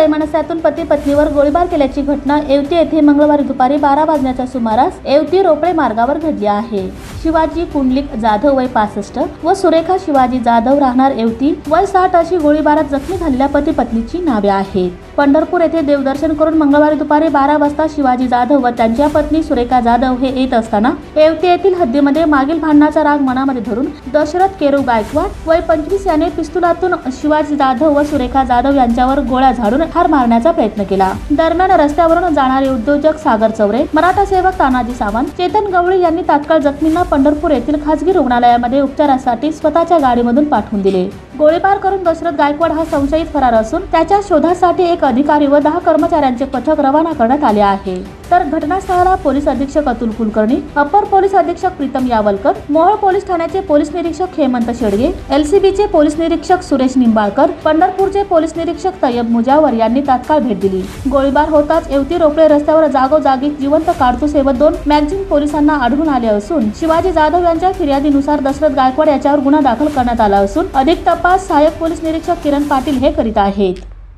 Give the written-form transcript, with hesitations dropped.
वैमनस्यातून पती पत्नीवर गोळीबार केल्याची घटना येवती येथे मंगळवारी दुपारी 12 वाजण्याच्या सुमारास येवती रोपळे मार्गावर घडली आहे। शिवाजी कुंडलिक जाधव वय 65 व सुरेखा शिवाजी जाधव राहणार येवती वय 60 अशी गोळीबारात जखमी झालेल्या पती पत्नीची नावे आहेत। पंढरपूर येथे देवदर्शन करून मंगळवारी दुपारी 12 वाजता शिवाजी जाधव व त्यांच्या पत्नी सुरेखा जाधव हे येत असताना येवती येथील हद्दीमध्ये मागील भांडणाचा राग मनामध्ये धरून दशरथ केरू गायकवाड वय 25 याने पिस्तुलातून शिवाजी जाधव व सुरेखा जाधव यांच्यावर गोळ्या झाडून ठार मारण्याचा प्रयत्न केला। दरम्यान रस्त्यावरून जाणारे उद्योजक सागर चौरे, मराठा सेवक तानाजी सावंत, चेतन गवळी यांनी तात्काळ जखमींना पंढरपूर येथील खासगी रुग्णालयामध्ये उपचारासाठी स्वतःच्या गाडीमधून पाठवून दिले। गोळीबार करून दशरथ गायकवाड हा संशयित फरार असून त्याच्या शोधासाठी एक अधिकारी व 10 कर्मचाऱ्यांचे पथक रवाना करण्यात आले आहे। तर घटनास्थळाला पोलीस अधीक्षक अतुल कुलकर्णी, अपर पोलीस अधीक्षक प्रीतम यावलकर, मोहोळ पोलीस ठाण्याचे पोलीस निरीक्षक हेमंत शेडगे, LCBचे पोलीस निरीक्षक सुरेश निंबाळकर, पंढरपूरचे पोलीस निरीक्षक तय्यब मुजावर यांनी तात्काळ भेट दिली। गोळीबार होताच येवती रोपळे रस्त्यावर जागोजागी जिवंत कारतूस व 2 मॅगझिन पोलिसांना आढळून आले असून शिवाजी जाधव यांच्या फिर्यादीनुसार दशरथ गायकवाड याच्यावर गुन्हा दाखल करण्यात आला असून अधिक तपास सहाय्यक पोलीस निरीक्षक किरण पाटील हे करीत आहेत।